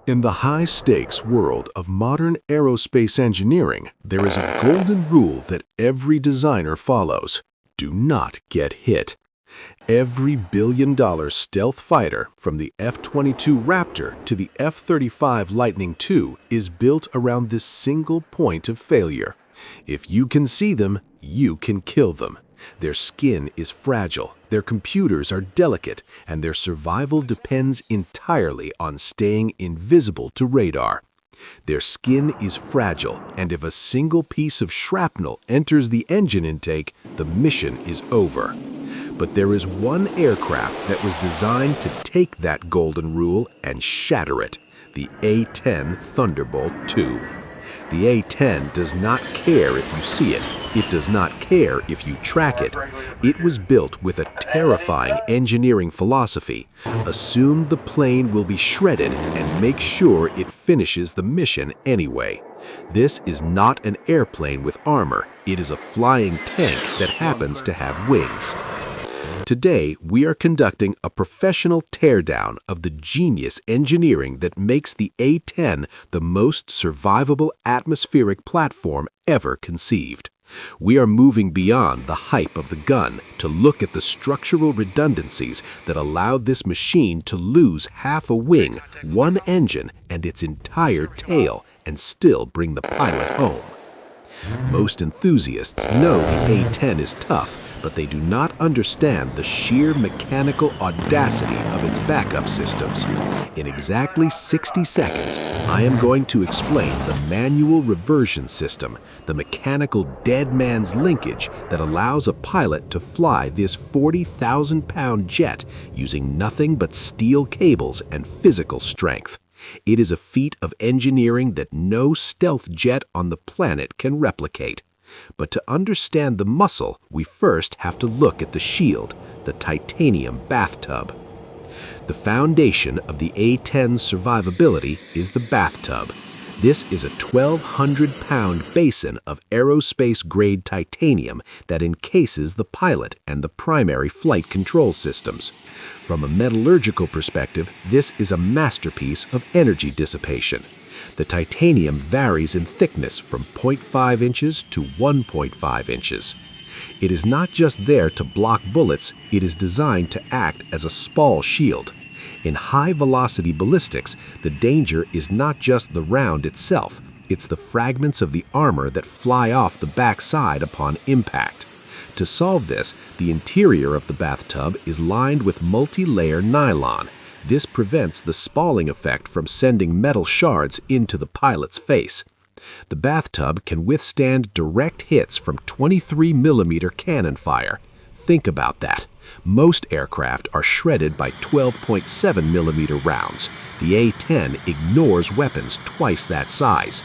In the high-stakes world of modern aerospace engineering, there is a golden rule that every designer follows. Do not get hit. Every billion-dollar stealth fighter, from the F-22 Raptor to the F-35 Lightning II, is built around this single point of failure. If you can see them, you can kill them. Their skin is fragile, their computers are delicate, and their survival depends entirely on staying invisible to radar. Their skin is fragile, and if a single piece of shrapnel enters the engine intake, the mission is over. But there is one aircraft that was designed to take that golden rule and shatter it: the A-10 Thunderbolt II. The A-10 does not care if you see it. It does not care if you track it. It was built with a terrifying engineering philosophy. Assume the plane will be shredded and make sure it finishes the mission anyway. This is not an airplane with armor. It is a flying tank that happens to have wings. Today, we are conducting a professional teardown of the genius engineering that makes the A-10 the most survivable atmospheric platform ever conceived. We are moving beyond the hype of the gun to look at the structural redundancies that allowed this machine to lose half a wing, one engine, and its entire tail, and still bring the pilot home. Most enthusiasts know the A-10 is tough, but they do not understand the sheer mechanical audacity of its backup systems. In exactly 60 seconds, I am going to explain the manual reversion system, the mechanical dead man's linkage that allows a pilot to fly this 40,000-pound jet using nothing but steel cables and physical strength. It is a feat of engineering that no stealth jet on the planet can replicate. But to understand the muscle, we first have to look at the shield, the Titanium Bathtub. The foundation of the A-10's survivability is the bathtub. This is a 1,200-pound basin of aerospace-grade titanium that encases the pilot and the primary flight control systems. From a metallurgical perspective, this is a masterpiece of energy dissipation. The titanium varies in thickness from 0.5 inches to 1.5 inches. It is not just there to block bullets, it is designed to act as a spall shield. In high-velocity ballistics, the danger is not just the round itself, it's the fragments of the armor that fly off the backside upon impact. To solve this, the interior of the bathtub is lined with multi-layer nylon. This prevents the spalling effect from sending metal shards into the pilot's face. The bathtub can withstand direct hits from 23mm cannon fire. Think about that. Most aircraft are shredded by 12.7mm rounds. The A-10 ignores weapons twice that size.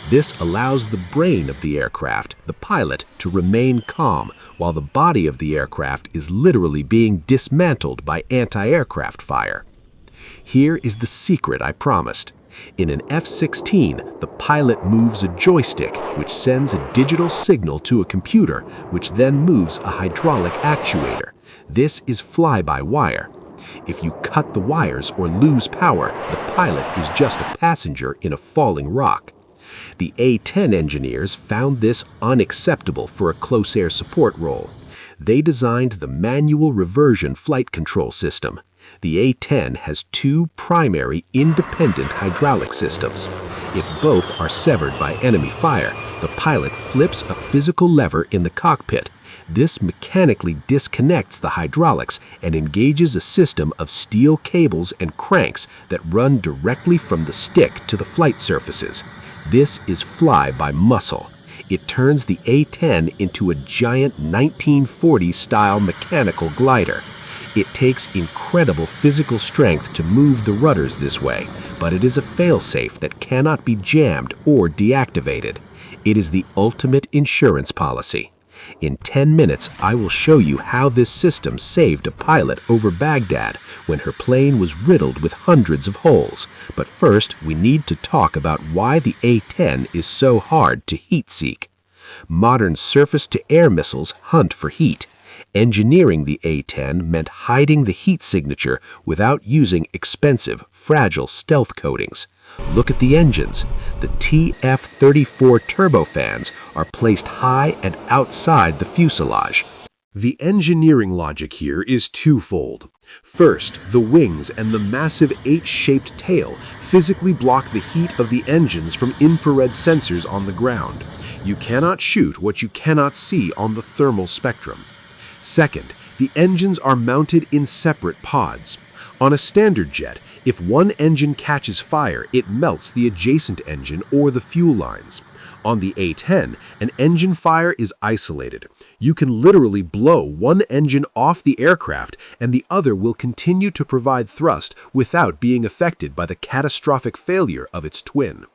This allows the brain of the aircraft, the pilot, to remain calm, while the body of the aircraft is literally being dismantled by anti-aircraft fire. Here is the secret I promised. In an F-16, the pilot moves a joystick, which sends a digital signal to a computer, which then moves a hydraulic actuator. This is fly-by-wire. If you cut the wires or lose power, the pilot is just a passenger in a falling rock. The A-10 engineers found this unacceptable for a close air support role. They designed the manual reversion flight control system. The A-10 has two primary independent hydraulic systems. If both are severed by enemy fire, the pilot flips a physical lever in the cockpit. This mechanically disconnects the hydraulics and engages a system of steel cables and cranks that run directly from the stick to the flight surfaces. This is fly by muscle. It turns the A-10 into a giant 1940s-style mechanical glider. It takes incredible physical strength to move the rudders this way, but it is a failsafe that cannot be jammed or deactivated. It is the ultimate insurance policy. In 10 minutes, I will show you how this system saved a pilot over Baghdad when her plane was riddled with hundreds of holes. But first, we need to talk about why the A-10 is so hard to heat-seek. Modern surface-to-air missiles hunt for heat. Engineering the A-10 meant hiding the heat signature without using expensive, fragile stealth coatings. Look at the engines. The TF-34 turbofans are placed high and outside the fuselage. The engineering logic here is twofold. First, the wings and the massive H-shaped tail physically block the heat of the engines from infrared sensors on the ground. You cannot shoot what you cannot see on the thermal spectrum. Second, the engines are mounted in separate pods. On a standard jet, if one engine catches fire, it melts the adjacent engine or the fuel lines. On the A-10, an engine fire is isolated. You can literally blow one engine off the aircraft and the other will continue to provide thrust without being affected by the catastrophic failure of its twin.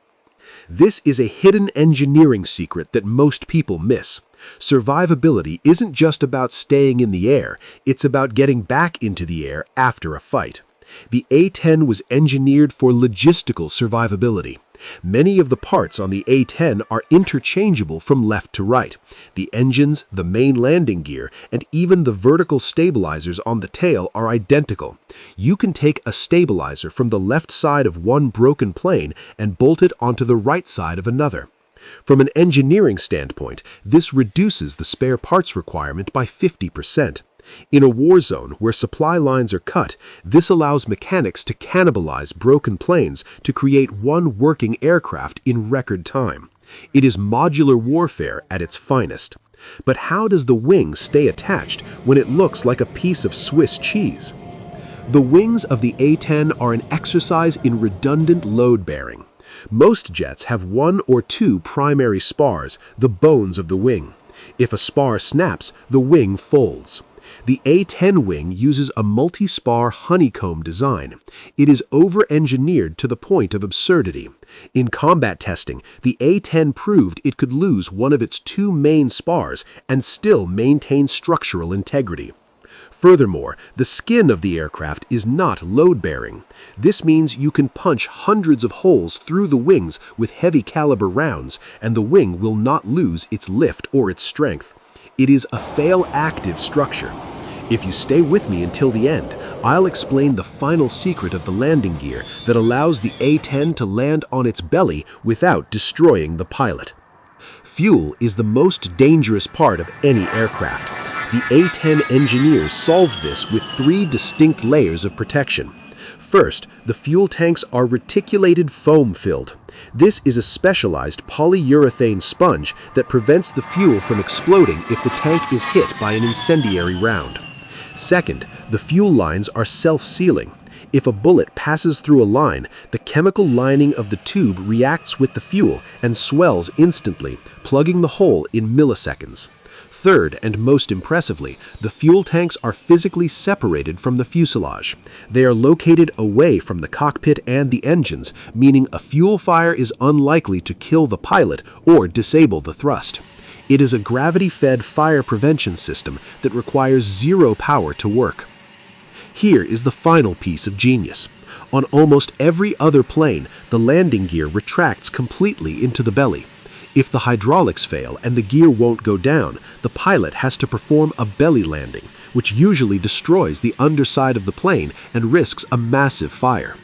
This is a hidden engineering secret that most people miss. Survivability isn't just about staying in the air, it's about getting back into the air after a fight. The A-10 was engineered for logistical survivability. Many of the parts on the A-10 are interchangeable from left to right. The engines, the main landing gear, and even the vertical stabilizers on the tail are identical. You can take a stabilizer from the left side of one broken plane and bolt it onto the right side of another. From an engineering standpoint, this reduces the spare parts requirement by 50%. In a war zone where supply lines are cut, this allows mechanics to cannibalize broken planes to create one working aircraft in record time. It is modular warfare at its finest. But how does the wing stay attached when it looks like a piece of Swiss cheese? The wings of the A-10 are an exercise in redundant load bearing. Most jets have one or two primary spars, the bones of the wing. If a spar snaps, the wing folds. The A-10 wing uses a multi-spar honeycomb design. It is over-engineered to the point of absurdity. In combat testing, the A-10 proved it could lose one of its two main spars and still maintain structural integrity. Furthermore, the skin of the aircraft is not load-bearing. This means you can punch hundreds of holes through the wings with heavy-caliber rounds, and the wing will not lose its lift or its strength. It is a fail-active structure. If you stay with me until the end, I'll explain the final secret of the landing gear that allows the A-10 to land on its belly without destroying the pilot. Fuel is the most dangerous part of any aircraft. The A-10 engineers solved this with three distinct layers of protection. First, the fuel tanks are reticulated foam-filled. This is a specialized polyurethane sponge that prevents the fuel from exploding if the tank is hit by an incendiary round. Second, the fuel lines are self-sealing. If a bullet passes through a line, the chemical lining of the tube reacts with the fuel and swells instantly, plugging the hole in milliseconds. Third, and most impressively, the fuel tanks are physically separated from the fuselage. They are located away from the cockpit and the engines, meaning a fuel fire is unlikely to kill the pilot or disable the thrust. It is a gravity-fed fire prevention system that requires zero power to work. Here is the final piece of genius. On almost every other plane, the landing gear retracts completely into the belly. If the hydraulics fail and the gear won't go down, the pilot has to perform a belly landing, which usually destroys the underside of the plane and risks a massive fire.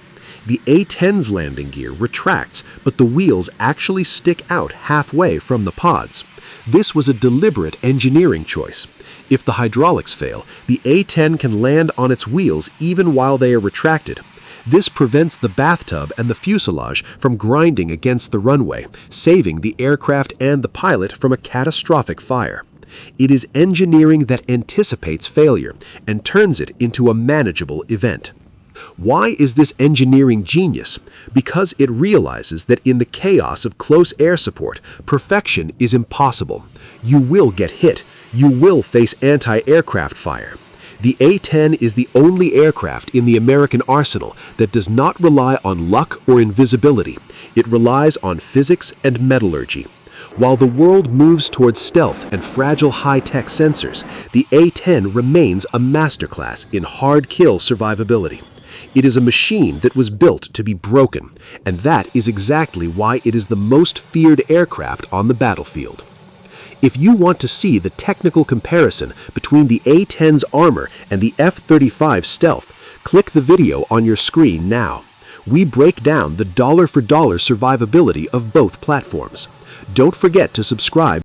The A-10's landing gear retracts, but the wheels actually stick out halfway from the pods. This was a deliberate engineering choice. If the hydraulics fail, the A-10 can land on its wheels even while they are retracted. This prevents the bathtub and the fuselage from grinding against the runway, saving the aircraft and the pilot from a catastrophic fire. It is engineering that anticipates failure and turns it into a manageable event. Why is this engineering genius? Because it realizes that in the chaos of close air support, perfection is impossible. You will get hit. You will face anti-aircraft fire. The A-10 is the only aircraft in the American arsenal that does not rely on luck or invisibility. It relies on physics and metallurgy. While the world moves towards stealth and fragile high-tech sensors, the A-10 remains a masterclass in hard-kill survivability. It is a machine that was built to be broken, and that is exactly why it is the most feared aircraft on the battlefield. If you want to see the technical comparison between the A-10's armor and the F-35 stealth, click the video on your screen now. We break down the dollar-for-dollar survivability of both platforms. Don't forget to subscribe.